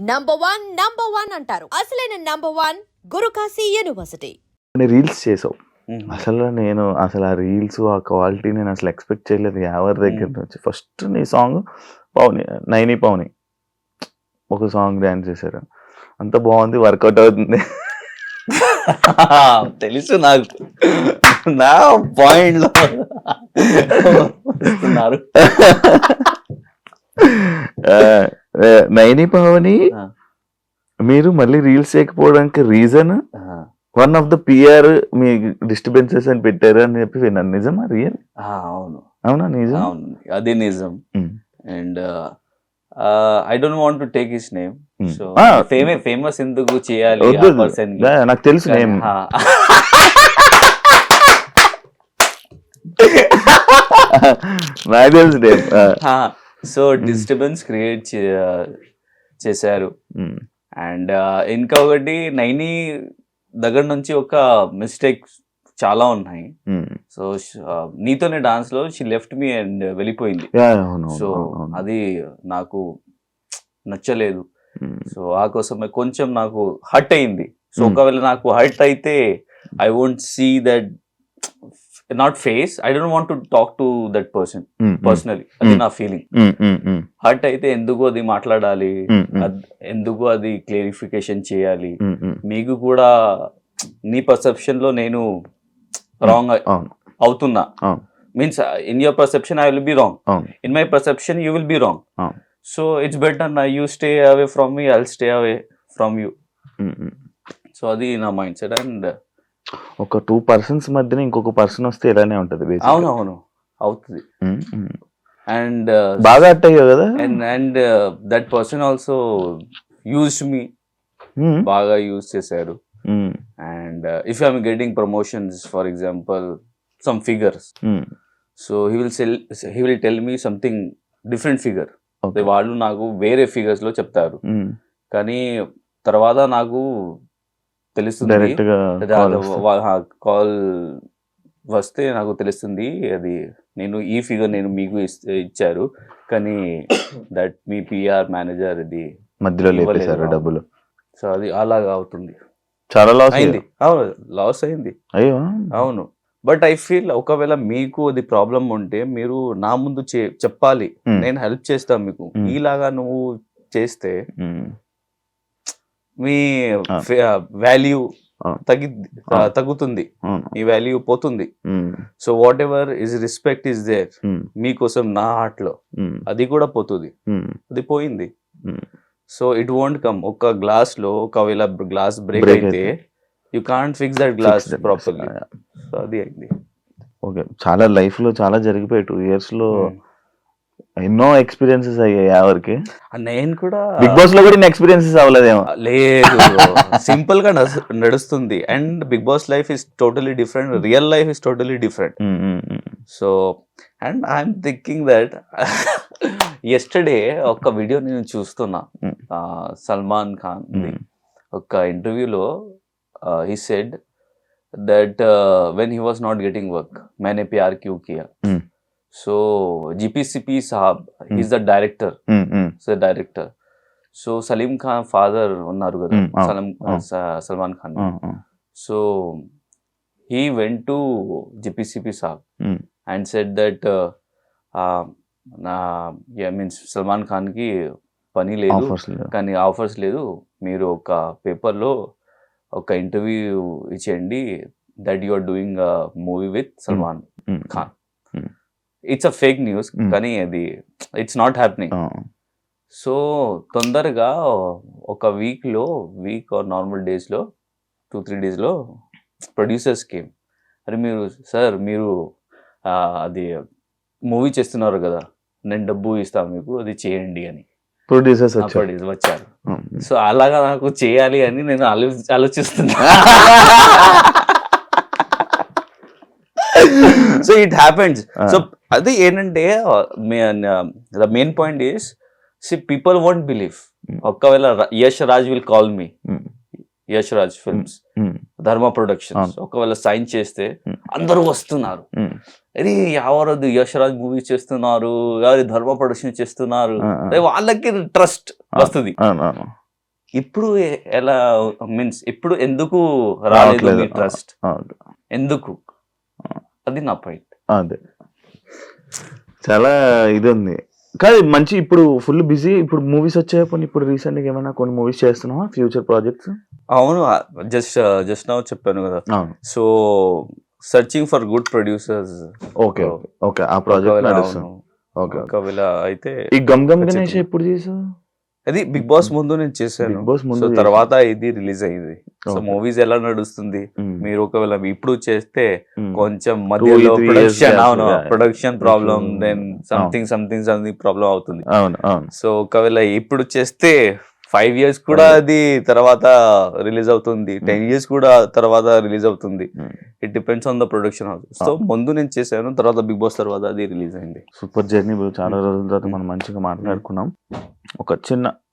Number one అంటారు. అసలైన number one Gurukashi university. Reels చేసావు. అసలు నేను అసలు ఆ రీల్స్ ఆ క్వాలిటీ నేను అసలు ఎక్స్పెక్ట్ చేయలేదు ఎవరి దగ్గర నుంచి. ఫస్ట్ నీ సాంగ్ పవని నైని పవని ఒక సాంగ్ డాన్స్ చేశారు, అంత బాగుంది, వర్కౌట్ అవుతుంది. తెలుసు నాకు, నా పాయింట్ లో వస్తున్నారు. నైని పవని మీరు మళ్ళీ రీల్స్ చేయకపోవడానికి reason one of the PR మీ డిస్టర్బెన్సెస్ అని పెట్టారు అని చెప్పి విన్నాను. నిజమా? రియల్? అవును అవునా? నిజం? అవును, అది నిజం. And I don't want to take his name. So famous ఎందుకు చేయాలి ఆ పర్సన్? నాకు తెలుసు నేమ్. నాకు తెలుసు నేమ్. సో డిస్టర్బెన్స్ క్రియేట్ చేశారు. అండ్ ఇంకొకటి నైని దగ్గర నుంచి ఒక మిస్టేక్ చాలా ఉన్నాయి. సో నీతోనే డాన్స్ లో షీ లెఫ్ట్ మీ అండ్ వెళ్ళిపోయింది. సో అది నాకు నచ్చలేదు. సో ఆ కోసమే కొంచెం నాకు హర్ట్ అయింది. సో ఒకవేళ నాకు హర్ట్ అయితే I won't see that, not face, I don't want to talk to that person personally. అది నా ఫీలింగ్. హర్ట్ అయితే ఎందుకు అది మాట్లాడాలి, ఎందుకు అది క్లారిఫికేషన్ చేయాలి? మీకు కూడా నీ పర్సెప్షన్ లో నేను రాంగ్ అవుతున్నా, means in your perception I will be wrong, in my perception you will be wrong. So it's better నా you stay away from me, I will stay away from you. So అది నా mindset. And ఒక two persons మధ్యన ఇంకొక person వస్తే ఇలానే ఉంటది. అవునవును, అవుతుంది. అండ్ బాగా అట్ అయ్యో కదా. And that person also used me, బాగా యూజ్ చేశారు. And if I'm getting promotions for example some figures, so he will tell me something different figure. వాళ్ళు నాకు వేరే ఫిగర్స్ లో చెప్తారు, కానీ తర్వాత నాకు తెలుస్తుంది, కాల్ వస్తే నాకు తెలుస్తుంది అది నేను ఈ ఫిగర్ నేను మీకు ఇచ్చారు, కానీ దట్ మీ పిఆర్ మేనేజర్ ఇది మధ్యలో లేపేశారు డబ్బులు. సో అది అలాగా అవుతుంది. చాలా లాస్ అయింది. అవును, లాస్ అయింది. అయ్యో అవును. బట్ ఐ ఫీల్ ఒకవేళ మీకు అది ప్రాబ్లం ఉంటే మీరు నా ముందు చెప్పాలి, నేను హెల్ప్ చేస్తాను మీకు. ఈలాగా నువ్వు చేస్తే మీ వాల్యూ తగ్గుతుంది, మీ వాల్యూ పోతుంది. So whatever is respect is there మీకోసం నా హార్ట్ లో, అది కూడా పోతుంది. అది పోయింది. So it won't come. ఒక గ్లాస్ లో ఒకవేళ గ్లాస్ బ్రేక్ అయితే you can't fix that glass properly. So అది అయింది. ఓకే, చాలా లైఫ్ లో చాలా జరిగిపోయి 2 years లో ఎన్నో ఎక్స్పీరియన్సెస్ అయ్యాయి ఎవరికి. నేను కూడా బిగ్ బాస్ లో కూడా ఎక్స్పీరియన్సెస్ అవ్వలేదేమో. లేదు, సింపుల్ గా నడుస్తుంది. And Bigg Boss life is totally different, real life is totally different. So and I'm thinking that yesterday ఒక వీడియో నేను చూస్తున్నా, సల్మాన్ ఖాన్ ఒక ఇంటర్వ్యూలో he said that when he was not getting work, मैंने प्यार क्यों किया. So GPCP साहब, he's the director, so director. So Salim Khan father unnaru kada, Salman Khan. So he went to GPCP साहब and said that yeah, means Salman Khan ki పని లేదు, కానీ offers లేదు, మీరు ఒక పేపర్లో ఒక ఇంటర్వ్యూ ఇచ్చేయండి, that you are doing movie with Salman Khan. It's a fake news, కానీ అది ఇట్స్ నాట్ హ్యాపెనింగ్. సో తొందరగా ఒక వీక్ ఆర్ నార్మల్ డేస్లో 2-3 days ప్రొడ్యూసర్స్ కేమ్, అరే మీరు సార్ మీరు అది మూవీ చేస్తున్నారు కదా, నేను డబ్బు ఇస్తాను మీకు, అది చేయండి అని ప్రొడ్యూసర్స్ వచ్చారు. సో అలాగా నాకు చేయాలి అని నేను ఆలోచిస్తున్నా. So it happens. సో అది ఏంటంటే the main point is, people won't believe. ఒకవేళ Yash Raj will call me, Yash Raj films, Dharma productions ఒకవేళ సైన్ చేస్తే అందరూ వస్తున్నారు, అరే ఎవరది యష్ రాజ్ మూవీ చేస్తున్నారు, ఎవరి ధర్మ ప్రొడక్షన్ చేస్తున్నారు, వాళ్ళకి ట్రస్ట్ వస్తుంది. ఇప్పుడు ఎలా మీన్స్ ఇప్పుడు ఎందుకు రాలేదు మీ ట్రస్ట్, ఎందుకు? అది నా పాయింట్. అదే చాలా ఇది ఉంది కాదు మంచి. ఇప్పుడు ఫుల్ బిజీ, ఇప్పుడు మూవీస్ వచ్చాయి. ఇప్పుడు రీసెంట్ గా ఏమైనా కొన్ని మూవీస్ చేస్తున్నావా, ఫ్యూచర్ ప్రాజెక్ట్స్? అవును, జస్ట్ నౌ చెప్పాను కదా. అవును. So searching for good producers. Okay okay, ఆ ప్రాజెక్ట్ నడుస్తుంది. ఓకే, ఒకవేళ అయితే ఈ గమ్ గమ్ గణేష్ ఎప్పుడు చేసావు? అది బిగ్ బాస్ ముందు నేను చేశాను. బిగ్ బాస్ ముందు సో తర్వాత ఇది రిలీజ్ అయ్యింది. సో మూవీస్ ఎలా నడుస్తుంది, మీరు ఒకవేళ ఇప్పుడు చేస్తే కొంచెం మధ్యలో 2-3 ప్రొడక్షన్, years అవును, gap. ప్రొడక్షన్ ప్రాబ్లం, కొంచెం, దెన్ సంథింగ్ ప్రాబ్లం అవుతుంది. అవును అవును. సో ఒకవేళ ఇప్పుడు చేస్తే 5 years కూడా అది తర్వాత రిలీజ్ అవుతుంది, 10 years కూడా తర్వాత రిలీజ్ అవుతుంది. It depends on the production house. So ముందు నేను చేశాను, తర్వాత బిగ్ బాస్ తర్వాత అది రిలీజ్ అయింది. Super journey bro. చాలా రోజుల తర్వాత మనం మంచిగా మాట్లాడుకున్నాం. ఒక చిన్న